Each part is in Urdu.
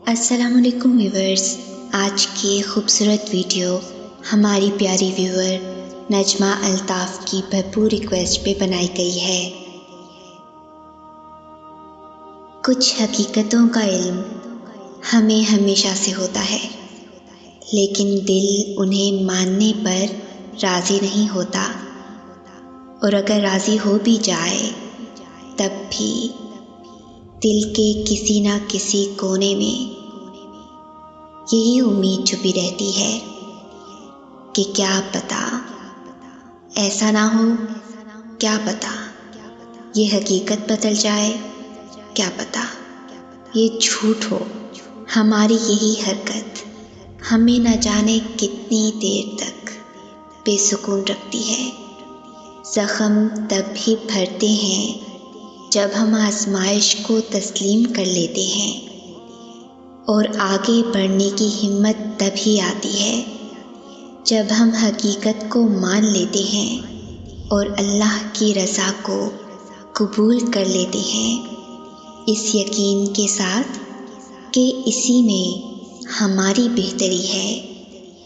السلام علیکم ویورز، آج کی خوبصورت ویڈیو ہماری پیاری ویور نجمہ الطاف کی بھرپور ریکویسٹ پہ بنائی گئی ہے۔ کچھ حقیقتوں کا علم ہمیں ہمیشہ سے ہوتا ہے، لیکن دل انہیں ماننے پر راضی نہیں ہوتا، اور اگر راضی ہو بھی جائے تب بھی دل کے کسی نہ کسی کونے میں یہی امید چھپی رہتی ہے کہ کیا پتہ ایسا نہ ہو، کیا پتہ یہ حقیقت بدل جائے، کیا پتہ یہ جھوٹ ہو۔ ہماری یہی حرکت ہمیں نہ جانے کتنی دیر تک بے سکون رکھتی ہے۔ زخم تب ہی بھرتے ہیں جب ہم آزمائش کو تسلیم کر لیتے ہیں، اور آگے بڑھنے کی ہمت تب ہی آتی ہے جب ہم حقیقت کو مان لیتے ہیں اور اللہ کی رضا کو قبول کر لیتے ہیں، اس یقین کے ساتھ کہ اسی میں ہماری بہتری ہے،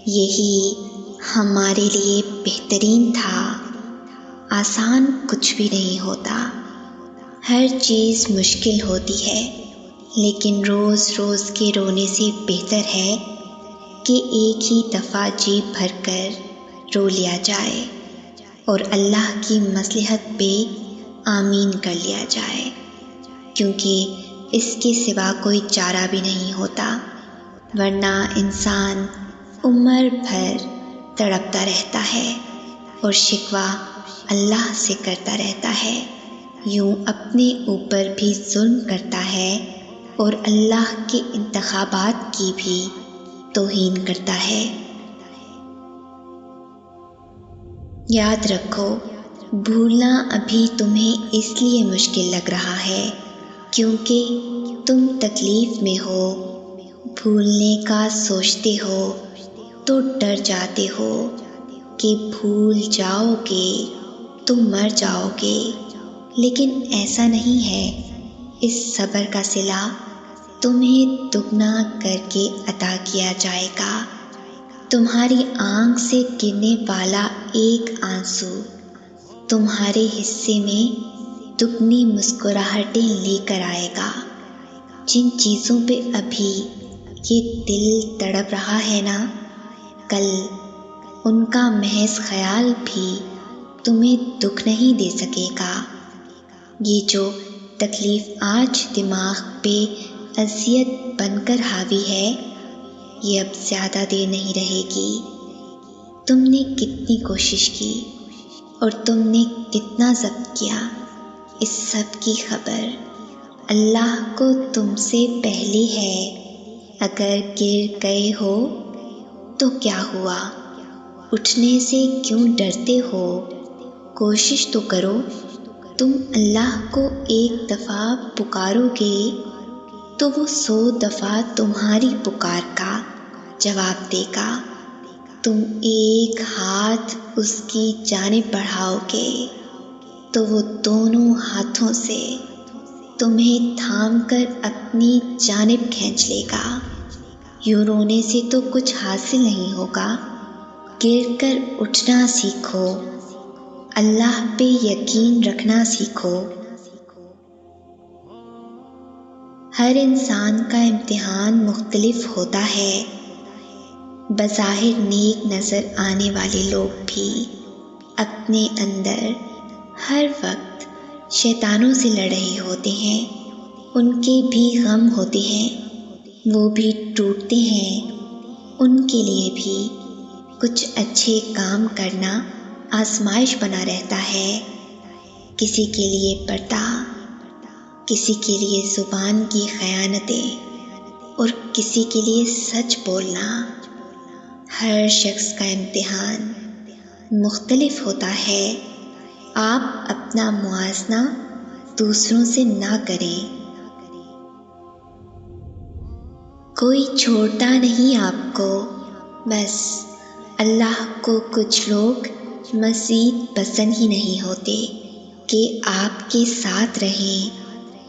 یہی ہمارے لیے بہترین تھا۔ آسان کچھ بھی نہیں ہوتا، ہر چیز مشکل ہوتی ہے، لیکن روز روز کے رونے سے بہتر ہے کہ ایک ہی دفعہ جی بھر کر رو لیا جائے اور اللہ کی مصلحت پہ آمین کر لیا جائے، کیونکہ اس کے سوا کوئی چارہ بھی نہیں ہوتا، ورنہ انسان عمر بھر تڑپتا رہتا ہے اور شکوہ اللہ سے کرتا رہتا ہے، یوں اپنے اوپر بھی ظلم کرتا ہے اور اللہ کے انتخابات کی بھی توہین کرتا ہے۔ یاد رکھو، بھولنا ابھی تمہیں اس لیے مشکل لگ رہا ہے کیونکہ تم تکلیف میں ہو، بھولنے کا سوچتے ہو تو ڈر جاتے ہو کہ بھول جاؤ گے تو مر جاؤ گے، لیکن ایسا نہیں ہے۔ اس صبر کا صلہ تمہیں دگنا کر کے عطا کیا جائے گا۔ تمہاری آنکھ سے گرنے والا ایک آنسو تمہارے حصے میں دگنی مسکراہٹیں لے کر آئے گا۔ جن چیزوں پہ ابھی یہ دل تڑپ رہا ہے نا، کل ان کا محض خیال بھی تمہیں دکھ نہیں دے سکے گا۔ یہ جو تکلیف آج دماغ پہ اذیت بن کر حاوی ہے، یہ اب زیادہ دیر نہیں رہے گی۔ تم نے کتنی کوشش کی اور تم نے کتنا ضبط کیا، اس سب کی خبر اللہ کو تم سے پہلے ہے۔ اگر گر گئے ہو تو کیا ہوا، اٹھنے سے کیوں ڈرتے ہو؟ کوشش تو کرو۔ تم اللہ کو ایک دفعہ پکارو گے تو وہ 100 دفعہ تمہاری پکار کا جواب دے گا۔ تم ایک ہاتھ اس کی جانب بڑھاؤ گے تو وہ دونوں ہاتھوں سے تمہیں تھام کر اپنی جانب کھینچ لے گا۔ یوں رونے سے تو کچھ حاصل نہیں ہوگا، گر کر اٹھنا سیکھو، اللہ پہ یقین رکھنا سیکھو۔ ہر انسان کا امتحان مختلف ہوتا ہے، بظاہر نیک نظر آنے والے لوگ بھی اپنے اندر ہر وقت شیطانوں سے لڑ رہے ہوتے ہیں، ان کے بھی غم ہوتے ہیں، وہ بھی ٹوٹتے ہیں، ان کے لیے بھی کچھ اچھے کام کرنا آزمائش بنا رہتا ہے۔ کسی کے لیے پردہ، کسی کے لیے زبان کی خیانتیں اور کسی کے لیے سچ بولنا۔ ہر شخص کا امتحان مختلف ہوتا ہے۔ آپ اپنا موازنہ دوسروں سے نہ کریں۔ کوئی چھوڑتا نہیں آپ کو، بس اللہ کو کچھ لوگ مزید پسند ہی نہیں ہوتے کہ آپ کے ساتھ رہیں،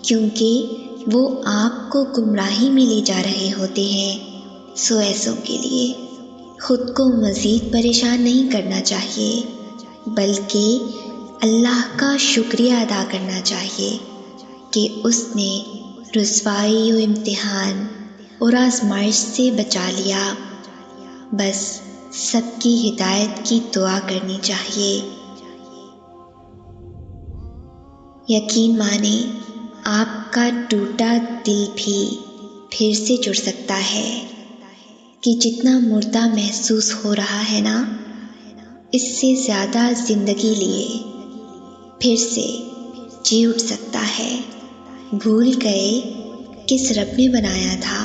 کیونکہ وہ آپ کو گمراہی میں لے جا رہے ہوتے ہیں، سو ایسوں کے لیے خود کو مزید پریشان نہیں کرنا چاہیے، بلکہ اللہ کا شکریہ ادا کرنا چاہیے کہ اس نے رسوائی و امتحان اور آزمائش سے بچا لیا۔ بس سب کی ہدایت کی دعا کرنی چاہیے۔ یقین مانیں آپ کا ٹوٹا دل بھی پھر سے جڑ سکتا ہے کہ جتنا مردہ محسوس ہو رہا ہے نا، اس سے زیادہ زندگی لیے پھر سے جی اٹھ سکتا ہے۔ بھول گئے کس رب نے بنایا تھا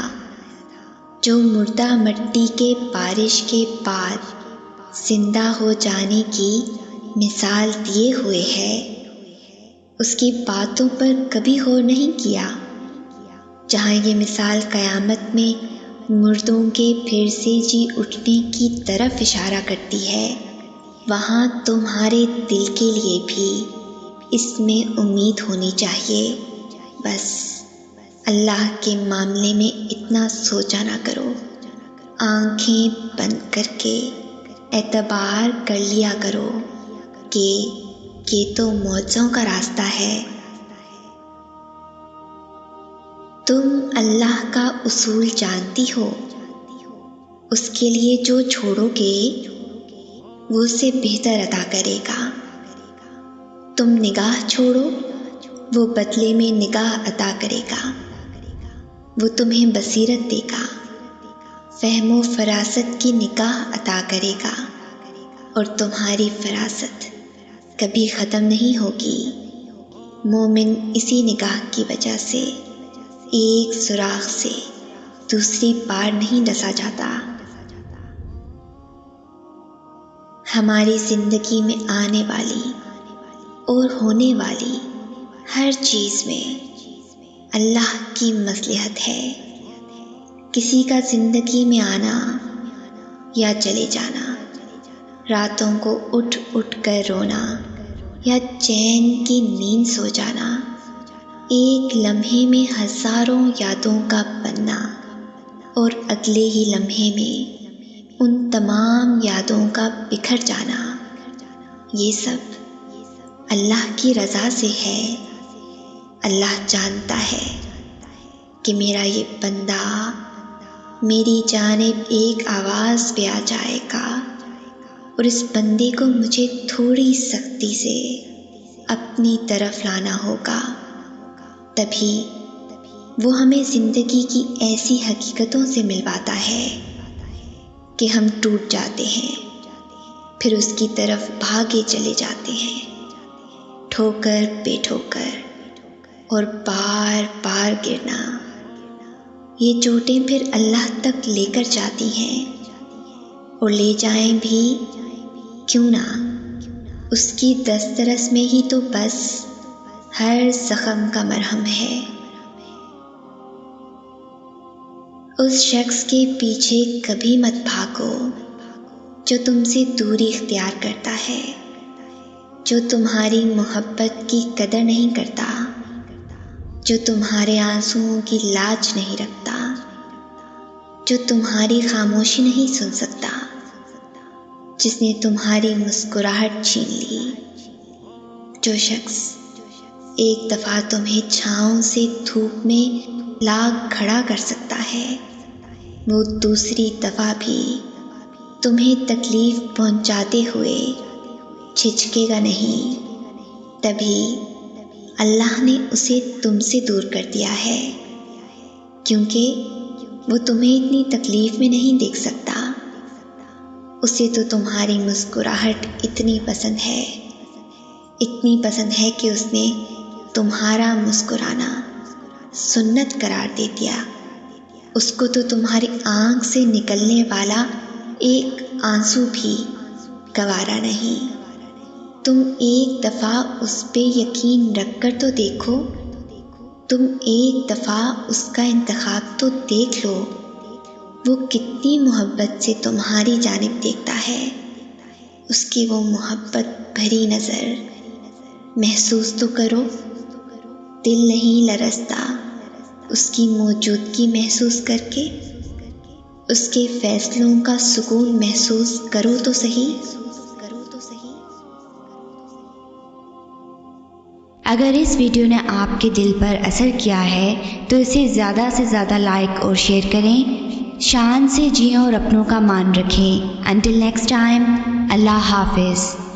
جو مردہ مٹی کے بارش کے بعد زندہ ہو جانے کی مثال دیے ہوئے ہے۔ اس کی باتوں پر کبھی غور نہیں کیا؟ جہاں یہ مثال قیامت میں مردوں کے پھر سے جی اٹھنے کی طرف اشارہ کرتی ہے، وہاں تمہارے دل کے لیے بھی اس میں امید ہونی چاہیے۔ بس اللہ کے معاملے میں اتنا سوچا نہ کرو، آنکھیں بند کر کے اعتبار کر لیا کرو کہ یہ تو معجزوں کا راستہ ہے۔ تم اللہ کا اصول جانتی ہو، اس کے لیے جو چھوڑو گے وہ اس سے بہتر عطا کرے گا۔ تم نگاہ چھوڑو، وہ بدلے میں نگاہ عطا کرے گا۔ وہ تمہیں بصیرت دے گا، فہم و فراست کی نگاہ عطا کرے گا، اور تمہاری فراست کبھی ختم نہیں ہوگی۔ مومن اسی نگاہ کی وجہ سے ایک سوراخ سے دوسری پار نہیں ڈسا جاتا۔ ہماری زندگی میں آنے والی اور ہونے والی ہر چیز میں اللہ کی مصلحت ہے۔ کسی کا زندگی میں آنا یا چلے جانا، راتوں کو اٹھ اٹھ کر رونا یا چین کی نیند سو جانا، ایک لمحے میں ہزاروں یادوں کا بننا اور اگلے ہی لمحے میں ان تمام یادوں کا بکھر جانا، یہ سب اللہ کی رضا سے ہے۔ اللہ جانتا ہے کہ میرا یہ بندہ میری جانب ایک آواز پہ آ جائے گا، اور اس بندے کو مجھے تھوڑی سختی سے اپنی طرف لانا ہوگا، تبھی وہ ہمیں زندگی کی ایسی حقیقتوں سے ملواتا ہے کہ ہم ٹوٹ جاتے ہیں، پھر اس کی طرف بھاگے چلے جاتے ہیں، ٹھوکر پہ ٹھوکر اور بار بار گرنا۔ یہ چوٹیں پھر اللہ تک لے کر جاتی ہیں، اور لے جائیں بھی کیوں نہ، اس کی دسترس میں ہی تو بس ہر زخم کا مرہم ہے۔ اس شخص کے پیچھے کبھی مت بھاگو جو تم سے دوری اختیار کرتا ہے، جو تمہاری محبت کی قدر نہیں کرتا، جو تمہارے آنسوؤں کی لاج نہیں رکھتا، جو تمہاری خاموشی نہیں سن سکتا، جس نے تمہاری مسکراہٹ چھین لی۔ جو شخص ایک دفعہ تمہیں چھاؤں سے دھوپ میں لا کھڑا کر سکتا ہے، وہ دوسری دفعہ بھی تمہیں تکلیف پہنچاتے ہوئے جھجکے گا نہیں، تبھی اللہ نے اسے تم سے دور کر دیا ہے، کیونکہ وہ تمہیں اتنی تکلیف میں نہیں دیکھ سکتا۔ اسے تو تمہاری مسکراہٹ اتنی پسند ہے، اتنی پسند ہے کہ اس نے تمہارا مسکرانا سنت قرار دے دیا۔ اس کو تو تمہاری آنکھ سے نکلنے والا ایک آنسو بھی گوارا نہیں۔ تم ایک دفعہ اس پہ یقین رکھ کر تو دیکھو، تم ایک دفعہ اس کا انتخاب تو دیکھ لو، وہ کتنی محبت سے تمہاری جانب دیکھتا ہے۔ اس کی وہ محبت بھری نظر محسوس تو کرو، دل نہیں لرزتا، اس کی موجودگی محسوس کر کے اس کے فیصلوں کا سکون محسوس کرو تو صحیح۔ اگر اس ویڈیو نے آپ کے دل پر اثر کیا ہے تو اسے زیادہ سے زیادہ لائک اور شیئر کریں۔ شان سے جئیں اور اپنوں کا مان رکھیں۔ انٹل نیکسٹ ٹائم، اللہ حافظ۔